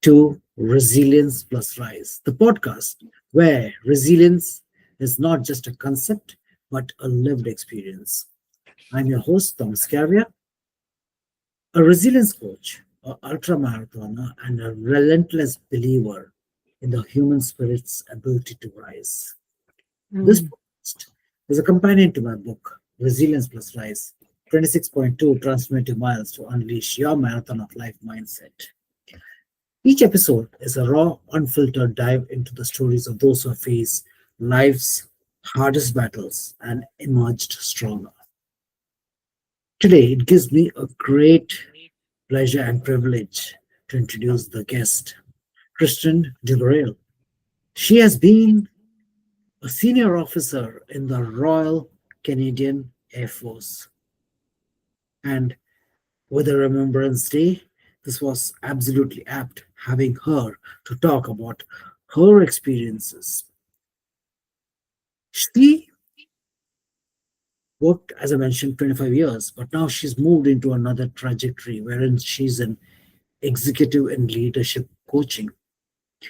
to Resilience Plus Rise, the podcast where resilience is not just a concept but a lived experience. I'm your host, Thomas Scaria, a resilience coach, an ultra marathoner, and a relentless believer in the human spirit's ability to rise. This Mm. podcast is a companion to my book, Resilience Plus Rise 26.2 Transformative Miles to Unleash Your Marathon of Life Mindset. Each episode is a raw, unfiltered dive into the stories of those who have faced life's hardest battles and emerged stronger. Today, it gives me a great pleasure and privilege to introduce the guest, Kirsten Dubreuil. She has been a senior officer in the Royal Canadian Air Force. And with a Remembrance Day, this was absolutely apt having her to talk about her experiences. She worked, as I mentioned, 25 years, but now she's moved into another trajectory wherein she's an executive and leadership coaching.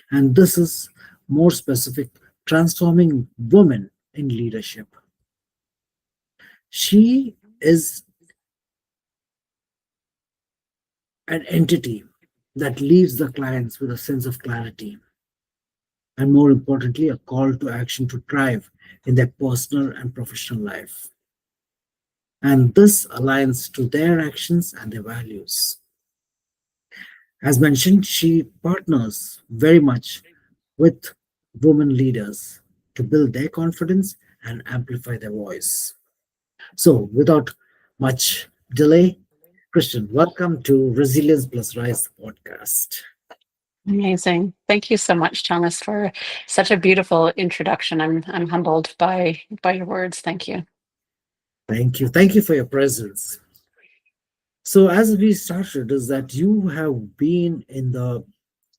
And this is more specific, transforming women in leadership. She is an entity that leaves the clients with a sense of clarity and, more importantly, a call to action to thrive in their personal and professional life. And this aligns to their actions and their values. As mentioned, she partners very much with women leaders to build their confidence and amplify their voice. So, without much delay, Christian, welcome to Resilience Plus Rise podcast. Amazing. Thank you so much, Thomas, for such a beautiful introduction. I'm humbled by your words. Thank you. Thank you. Thank you for your presence. So, as we started, is that you have been in the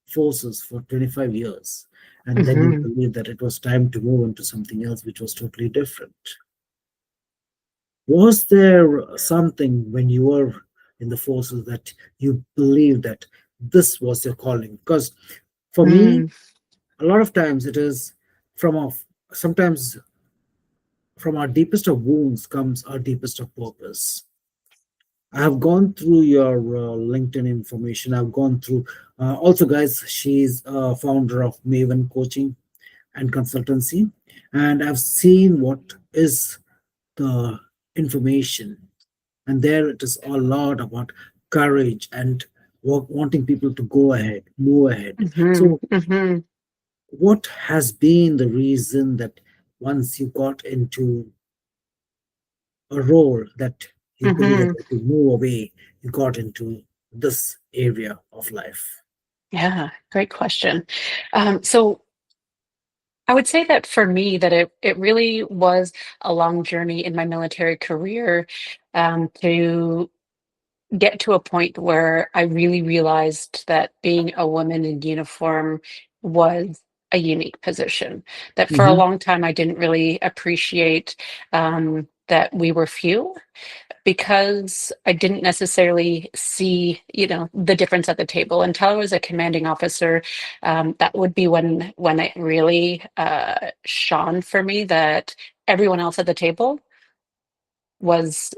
forces for 25 years, and then you Mhm. believed that it was time to move into something else which was totally different. Was there something when you were in the forces that you believed that this was your calling? Because for me, Mm. a lot of times it is from our sometimes from our deepest of wounds comes our deepest of purpose. I have gone through your LinkedIn information. I've gone through also, guys. She's a founder of Maven Coaching and Consultancy, and I've seen what is the information, and there it is a lot about courage and wanting people to go ahead, move ahead. Mhm. So, Mhm. what has been the reason that once you got into a role that you believe that Mhm. you have to move away, you got into this area of life? Yeah, great question. So I would say that for me, that it really was a long journey in my military career, to get to a point where I really realized that being a woman in uniform was a unique position. That for a Hmm. long time I didn't really appreciate, that we were few, because I didn't necessarily see, the difference at the table until I was a commanding officer. That would be when it really shone for me that everyone else at the table was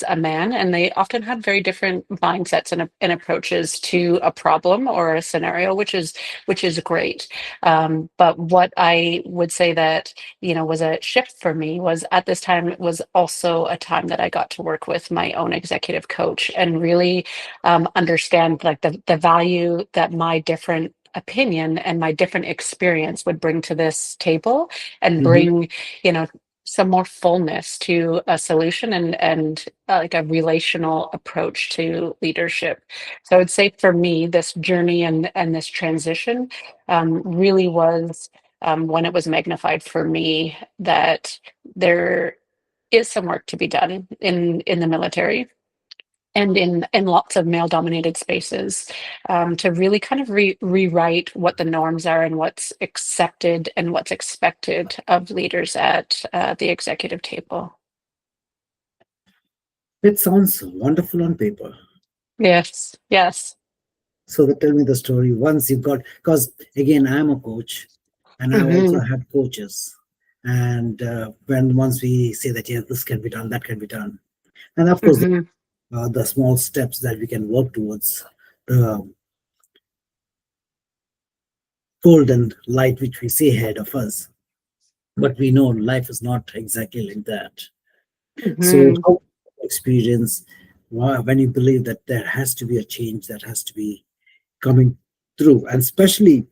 a man, and they often had very different mindsets and approaches to a problem or a scenario, which is great. But what I would say that was a shift for me was, at this time, it was also a time that I got to work with my own executive coach and really understand, like, the value that my different opinion and my different experience would bring to this table, and Hmm. bring you know some more fullness to a solution, and like a relational approach to leadership. So I would say, for me, this journey and this transition really was, when it was magnified for me that there is some work to be done in the military and in lots of male dominated spaces, to really kind of rewrite what the norms are and what's accepted and what's expected of leaders at the executive table. It sounds wonderful on paper. Yes, yes. So tell me the story. Once you got, because again, I'm a coach, and I also Mm-hmm. had coaches. And when once we say that yes, this can be done, that can be done, and of course, Mm-hmm. the small steps that we can work towards the golden light which we see ahead of us. But we know life is not exactly like that. So, Mm-hmm. how experience when you believe that there has to be a change that has to be coming through, and especially,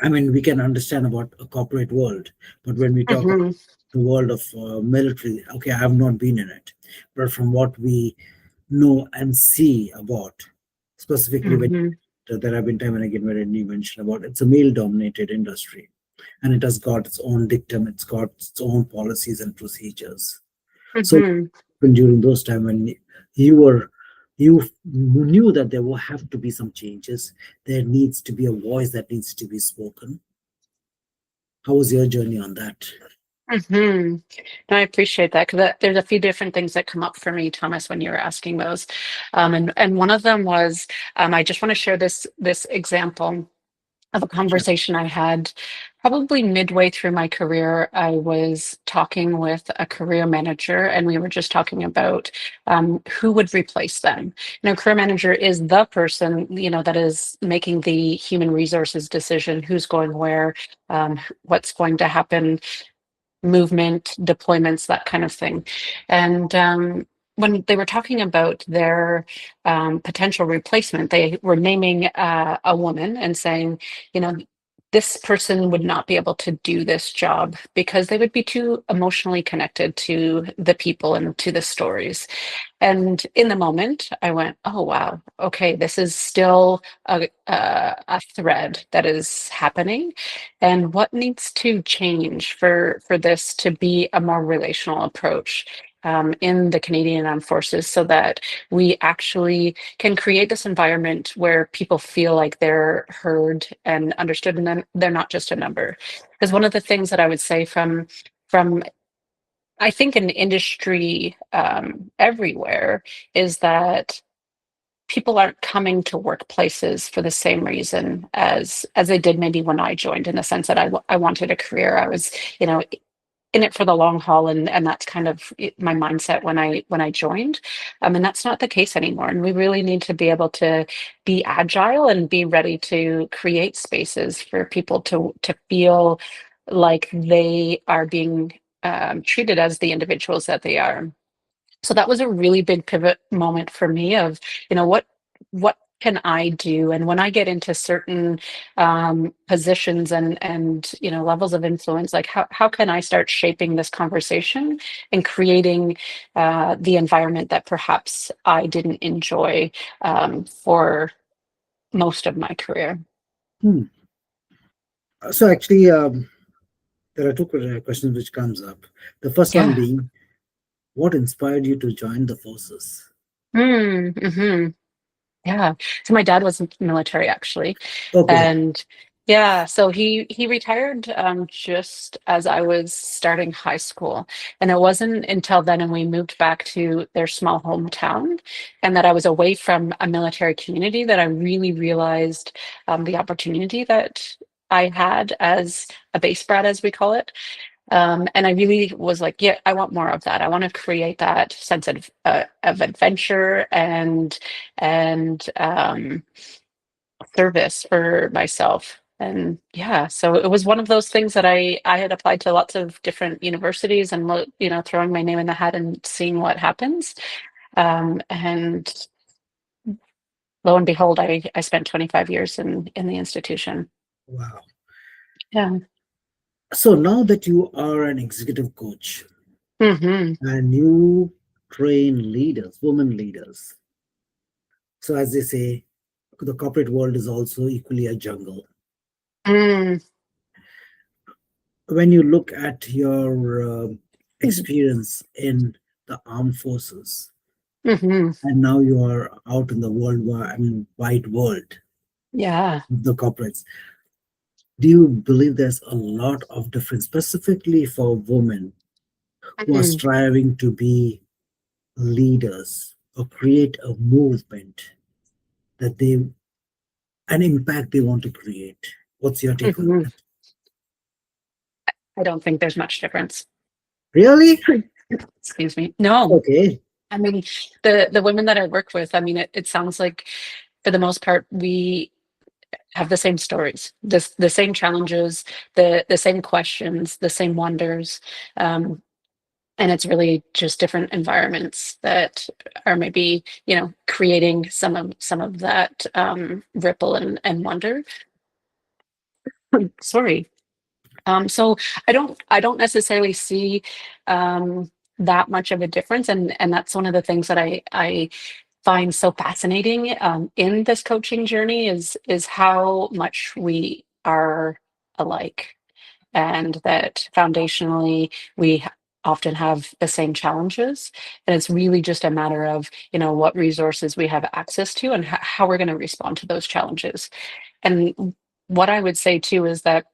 I mean, we can understand about a corporate world, but when we talk about Mm-hmm. the world of military, okay, I have not been in it, but from what we know and see about, specifically when Mm-hmm. there have been time and again when you mentioned about it's a male-dominated industry, and it has got its own dictum, it's got its own policies and procedures. So Mm-hmm. when during those time when you were you knew that there will have to be some changes, there needs to be a voice that needs to be spoken. How was your journey on that? Mm-hmm. No, I appreciate that because there's a few different things that come up for me, Thomas, when you were asking those, and one of them was I just want to share this example of a Sure. conversation I had probably midway through my career. I was talking with a career manager, and we were just talking about who would replace them. Career manager is the person, that is making the human resources decision, who's going where, what's going to happen, movement, deployments, that kind of thing. And when they were talking about their potential replacement, they were naming a woman and saying, you know, this person would not be able to do this job because they would be too emotionally connected to the people and to the stories. And in the moment, I went, "Oh wow, okay, this is still a thread that is happening, and what needs to change for this to be a more relational approach in the Canadian Armed Forces, so that we actually can create this environment where people feel like they're heard and understood, and then they're not just a number." Because one of the things that I would say from I think in industry everywhere is that people aren't coming to workplaces for the same reason as they did maybe when I joined, in the sense that I wanted a career. I was, you know, in it for the long haul, and that's kind of my mindset when I joined. And that's not the case anymore. And we really need to be able to be agile and be ready to create spaces for people to feel like they are being treated as the individuals that they are. So that was a really big pivot moment for me of, what can I do? And when I get into certain positions and levels of influence, like how can I start shaping this conversation and creating the environment that perhaps I didn't enjoy for most of my career? Hmm. So actually, there are two questions which comes up. The first one Yeah. being, what inspired you to join the forces? Mm-hmm. Yeah. So my dad was military, actually. Okay. And yeah, so he retired just as I was starting high school. And it wasn't until then, and we moved back to their small hometown, and that I was away from a military community, that I really realized the opportunity that I had as a base brat, as we call it. And I really was like, yeah, I want more of that. I want to create that sense of adventure and service for myself. And yeah, so it was one of those things that I had applied to lots of different universities, and throwing my name in the hat and seeing what happens. And lo and behold, I spent 25 years in the institution. Wow. Yeah. So now that you are an executive coach Hmm. and you train leaders, women leaders, so as they say, the corporate world is also equally a jungle. Mm. When you look at your experience in the armed forces, Hmm. and now you are out in the wide world, Yeah. the corporates, do you believe there's a lot of difference, specifically for women who are Mhm. striving to be leaders or create a movement that they an impact they want to create. What's your take on Mhm. that? I don't think there's much difference. Really? Excuse me. No, Okay. I mean, the women that I work with, I mean, it sounds like for the most part, we have the same stories, the same challenges, the same questions, the same wonders. And it's really just different environments that are maybe, creating some of that ripple and wonder. Sorry. So I don't necessarily see that much of a difference, and that's one of the things that I find so fascinating in this coaching journey is how much we are alike, and that foundationally often have the same challenges, and it's really just a matter of what resources we have access to and how we're going to respond to those challenges. And what I would say too is that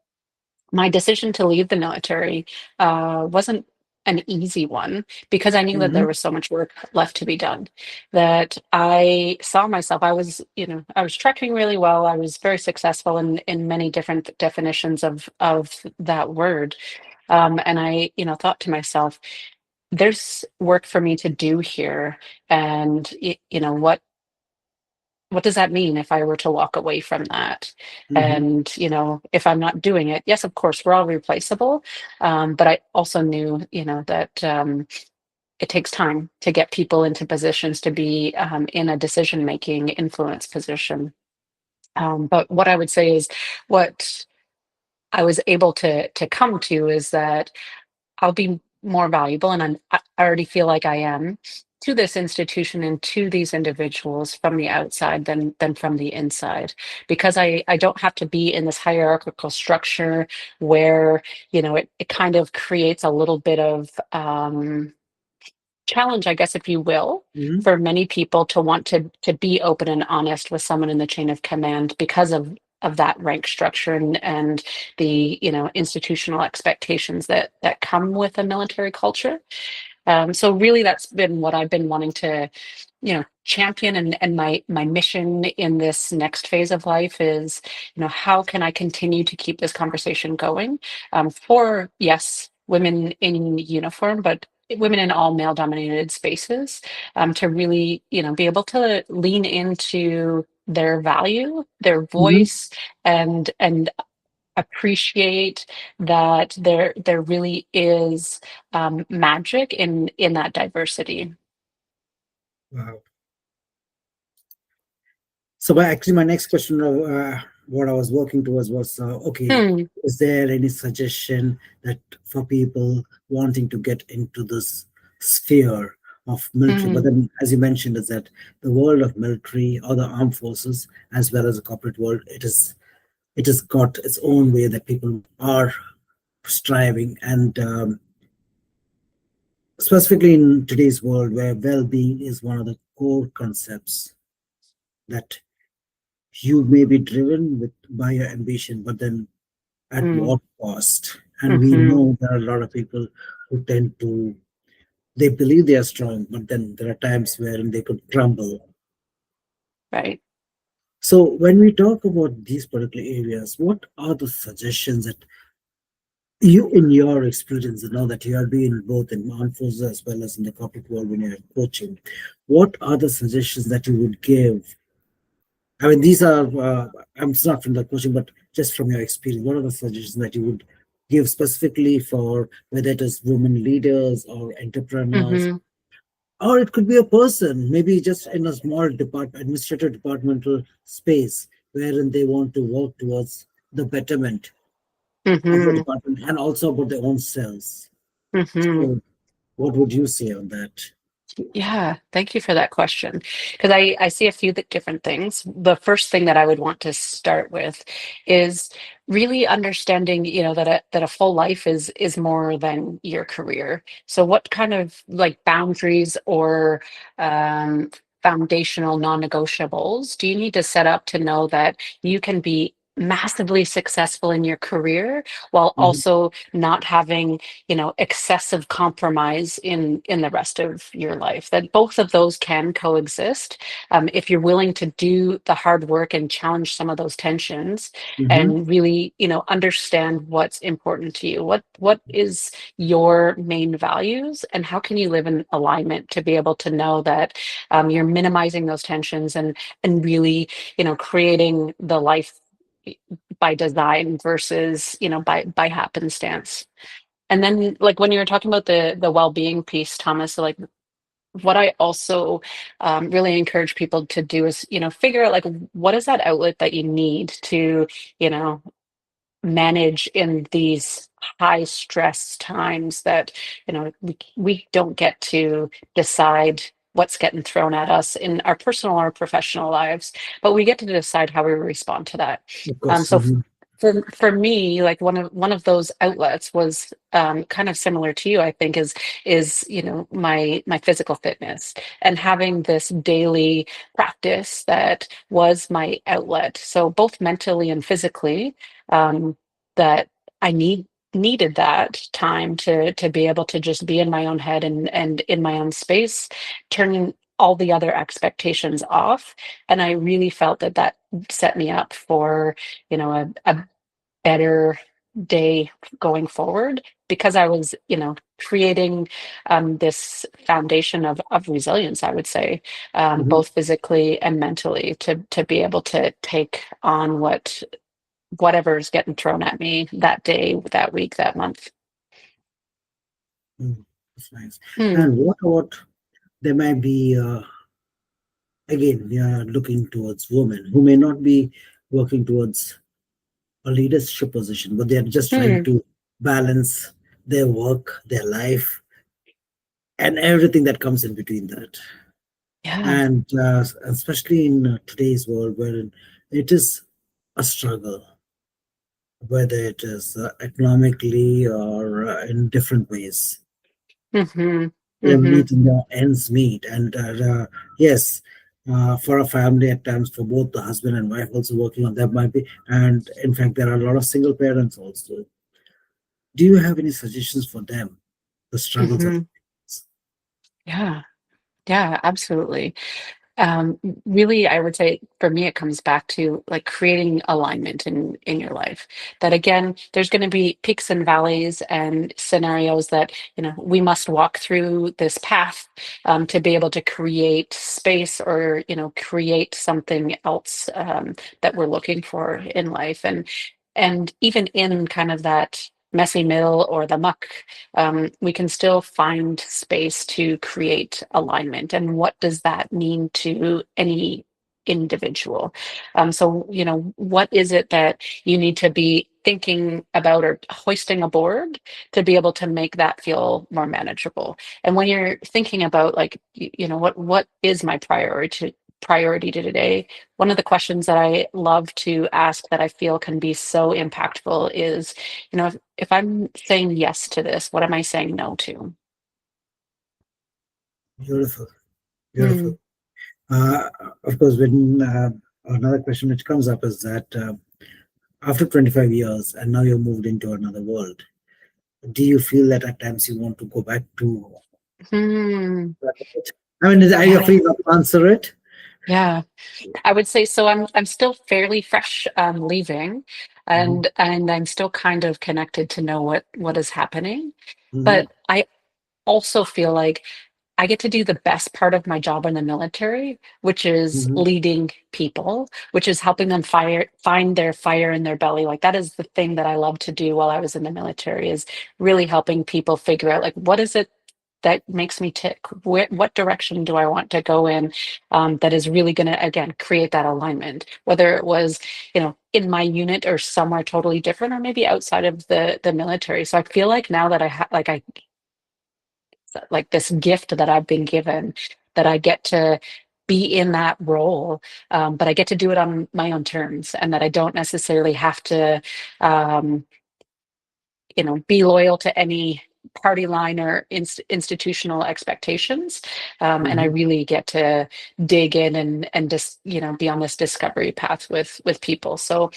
my decision to leave the military wasn't an easy one, because I knew that there Mhm. was so much work left to be done. That I saw myself, I was trekking really well. I was very successful in many different definitions of that word. And I, thought to myself, there's work for me to do here. And what does that mean if I were to walk away from that? Mhm. And, if I'm not doing it, yes, of course, we're all replaceable. But I also knew, that it takes time to get people into positions to be in a decision making influence position. But what I would say is what I was able to come to is that I'll be more valuable, and I already feel like I am, to this institution and to these individuals from the outside than from the inside, because I don't have to be in this hierarchical structure where it kind of creates a little bit of challenge, I guess, if you will, Mhm. for many people to want to be open and honest with someone in the chain of command because of that rank structure and the institutional expectations that come with a military culture. So really, that's been what I've been wanting to, champion, and my mission in this next phase of life is, how can I continue to keep this conversation going for, yes, women in uniform, but women in all male dominated spaces, to really, be able to lean into their value, their Mhm. voice, and appreciate that there really is magic in that diversity. Wow. So, actually, my next question, what I was working towards was, okay, Hmm. is there any suggestion that for people wanting to get into this sphere of military? But Mm, then, as you mentioned, is that the world of military or the armed forces, as well as the corporate world, it has got its own way that people are striving, and specifically in today's world, where well-being is one of the core concepts that you may be driven with by your ambition, but then at mm, what cost? And we hmm. know there are a lot of people who tend to they believe they are strong, but then there are times wherein they could crumble. Right. So when we talk about these particular areas, what are the suggestions that you, in your experience, know that you have been both in armed forces as well as in the corporate world when you're coaching, what are the suggestions that you would give? I mean, these are, it's not from the coaching, but just from your experience, what are the suggestions that you would give specifically for whether it is women leaders or entrepreneurs, Hmm. or it could be a person, maybe just in a small administrative departmental space, wherein they want to work towards the betterment of the Hmm. department and also about their own selves. Hmm. So, what would you say on that? Yeah, thank you for that question. Because I see a few different things. The first thing that I would want to start with is really understanding, that a full life is more than your career. So what kind of like boundaries or um, foundational non-negotiables do you need to set up to know that you can be massively successful in your career while Mhm. also not having, excessive compromise in the rest of your life. That both of those can coexist, if you're willing to do the hard work and challenge some of those tensions, Mhm. and really, understand what's important to you. What is your main values, and how can you live in alignment to be able to know that, you're minimizing those tensions, and really, creating the life by design versus, by happenstance. And then, like, when you were talking about the well-being piece, Thomas, so, like, what I also, really encourage people to do is, figure out, like, what is that outlet that you need to, you know manage in these high stress times that, we don't get to decide what's getting thrown at us in our personal or professional lives, but we get to decide how we respond to that. Of course. So for me, like, one of those outlets was, kind of similar to you, I think, is, my physical fitness, and having this daily practice that was my outlet, so both mentally and physically, um, that I needed that time to be able to just be in my own head and in my own space, turning all the other expectations off. And I really felt that set me up for, a better day going forward, because I was, creating, this foundation of resilience, I would say, Mhm. both physically and mentally, to be able to take on whatever's getting thrown at me that day, that week, that month. Mm, that's nice. Mm, And what about there might be again we are looking towards women who may not be working towards a leadership position, but they are just trying mm, to balance their work, their life, and everything that comes in between that. yeah. And especially in today's world, where it is a struggle, whether it is economically or in different ways. Mm-hmm. They're Mm-hmm. meeting their ends meet. And yes, for a family at times, for both the husband and wife also working on that might be. And in fact, there are a lot of single parents also. Do you have any suggestions for them? The struggles that Mm-hmm. Yeah. Yeah, absolutely. Really, I would say for me, it comes back to, like, creating alignment in your life. That, again, there's going to be peaks and valleys and scenarios that, we must walk through this path, to be able to create space, or, create something else, that we're looking for in life. And even in kind of that messy middle or the muck, we can still find space to create alignment. And what does that mean to any individual? So, what is it that you need to be thinking about or hoisting aboard to be able to make that feel more manageable? And when you're thinking about, like, what is my priority to today, one of the questions that I love to ask that I feel can be so impactful is, if I'm saying yes to this, what am I saying no to? beautiful, beautiful. Mm, Uh, of course, when another question which comes up is that after 25 years and now you're moved into another world, do you feel that at times you want to go back to hmm, that? I mean, are you yeah, free to answer it? yeah. I would say so. I'm still fairly fresh, leaving, Mhm. and I'm still kind of connected to know what is happening. Mhm. But I also feel like I get to do the best part of my job in the military, which is Mhm. leading people, which is helping them find their fire in their belly. Like, that is the thing that I love to do while I was in the military, is really helping people figure out, like, what is it that makes me tick? What direction do I want to go in, that is really going to, again, create that alignment, whether it was, in my unit or somewhere totally different, or maybe outside of the military. So I feel like now that I have, like this gift that I've been given, that I get to be in that role, but I get to do it on my own terms, and that I don't necessarily have to, um, be loyal to any party line or institutional expectations. And I Mhm. really get to dig in and just, be on this discovery path with people. So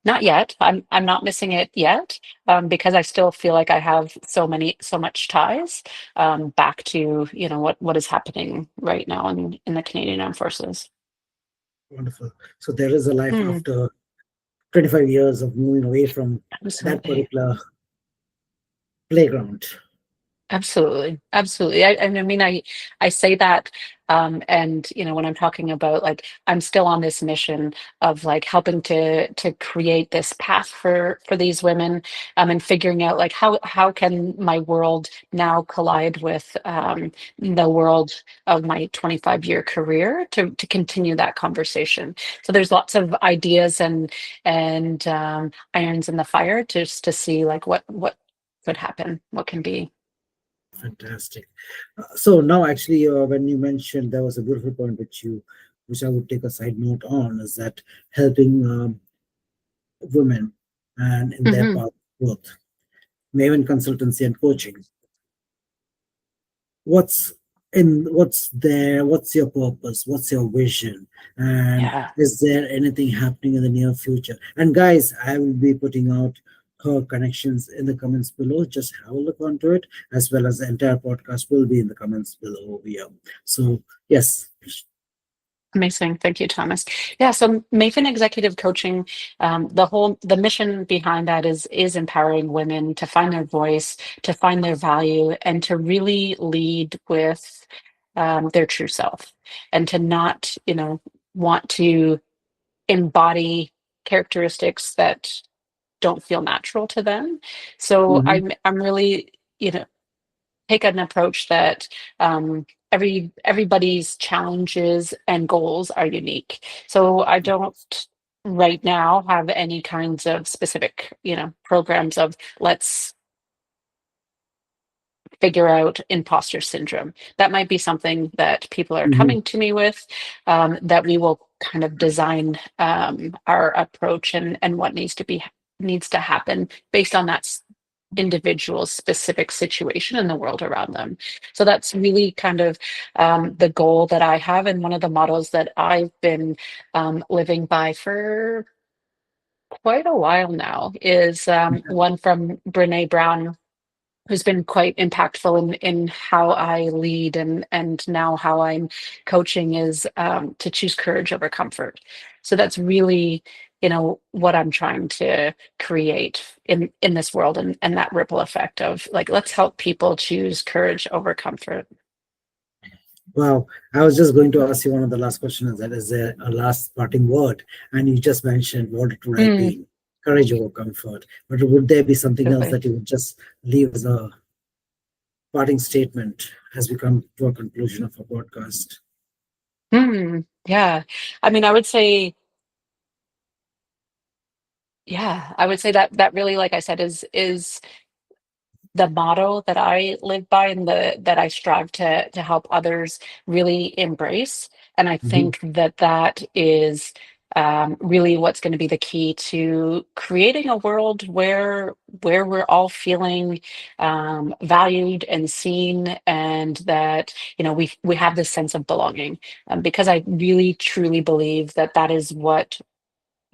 Not yet. I'm not missing it yet, because I still feel like I have so much ties back to, you know, what is happening right now in the Canadian Armed Forces. Wonderful. So there is a life Mm, after 25 years of moving away from that absolutely. particular playground. Absolutely, absolutely. I mean, I say that, and you know, when I'm talking about like I'm still on this mission of like helping to create this path for these women, and figuring out like how can my world now collide with the world of my 25-year career to continue that conversation. So there's lots of ideas and irons in the fire just to see like what could happen, what can be. Fantastic. So now, actually, when you mentioned, there was a beautiful point which I would take a side note on, is that helping women and in their Mhm. path of growth. Maven consultancy and coaching. What's what's there? What's your purpose? What's your vision? And Yeah. is there anything happening in the near future? And guys, I will be putting out her connections in the comments below. Just have a look onto it, as well as the entire podcast will be in the comments below over here. So yes. Amazing. Thank you, Thomas. Yeah, so Maven Executive Coaching, the mission behind that is empowering women to find their voice, to find their value, and to really lead with their true self, and to not, you know, want to embody characteristics that don't feel natural to them. So Mhm. I'm really, you know, take an approach that everybody's challenges and goals are unique. So I don't right now have any kinds of specific, you know, programs of let's figure out imposter syndrome. That might be something that people are Mhm. coming to me with, that we will kind of design our approach and what needs to happen based on that individual specific situation in the world around them. So that's really kind of the goal that I have, and one of the models that I've been living by for quite a while now is one from Brené Brown, who's been quite impactful in how I lead and now how I'm coaching, is to choose courage over comfort. So that's really, you know, what I'm trying to create in this world, and that ripple effect of like, let's help people choose courage over comfort. Wow, I was just going to ask you one of the last questions. That is there a last parting word? And you just mentioned what it would have Mm, been, courage over comfort. But would there be something else absolutely. that you would just leave as a parting statement as we come to a conclusion of our podcast? Yeah. I mean, I would say that really, like I said, is the motto that I live by, and that I strive to help others really embrace. And I Mhm. think that that is really what's going to be the key to creating a world where we're all feeling valued and seen, and that, you know, we have this sense of belonging. Because I really truly believe that that is what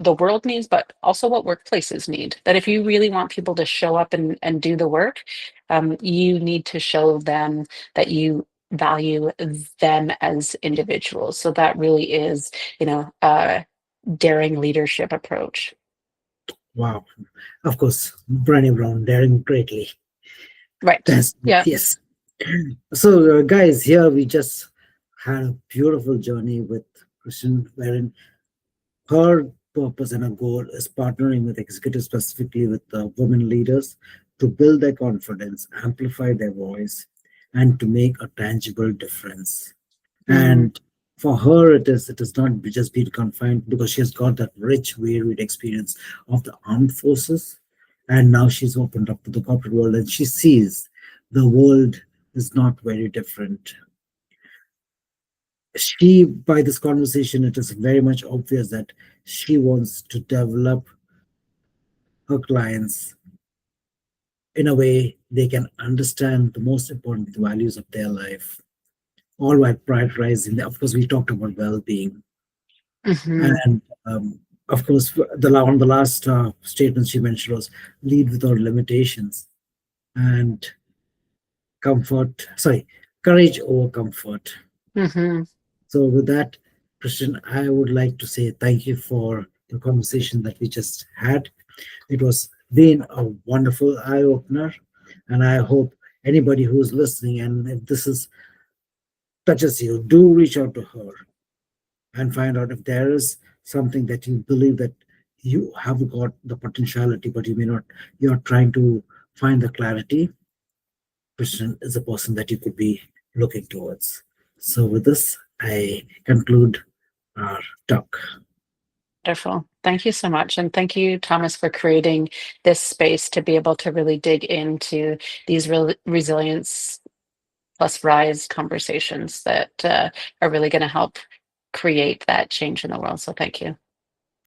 the world needs, but also what workplaces need. That if you really want people to show up and do the work, you need to show them that you value them as individuals. So that really is, you know, a daring leadership approach. Wow. Of course, Brené Brown, daring greatly. Right. That's Yeah. yes. So, guys, here we just had a beautiful journey with Christian, wherein her purpose and her goal is partnering with executives, specifically with women leaders, to build their confidence, amplify their voice, and to make a tangible difference. Hmm. And for her, it is not just been confined because she has got that rich, varied experience of the armed forces, and now she's opened up to the corporate world, and she sees the world is not very different. She, by this conversation, it is very much obvious that she wants to develop her clients in a way they can understand the most important values of their life, all while prioritizing. Of course, we talked about well-being, Hmm. and of course, one of the last statements she mentioned was lead without limitations and courage over comfort. Hmm. So with that, Christian, I would like to say thank you for the conversation that we just had. It was been a wonderful eye opener, and I hope anybody who's listening, and if this is touches you, do reach out to her and find out if there is something that you believe that you have got the potentiality, but you may not. You're trying to find the clarity. Christian is a person that you could be looking towards. So with this, I conclude our talk. Wonderful. Thank you so much. And thank you, Thomas, for creating this space to be able to really dig into these resilience plus rise conversations that are really going to help create that change in the world. So thank you.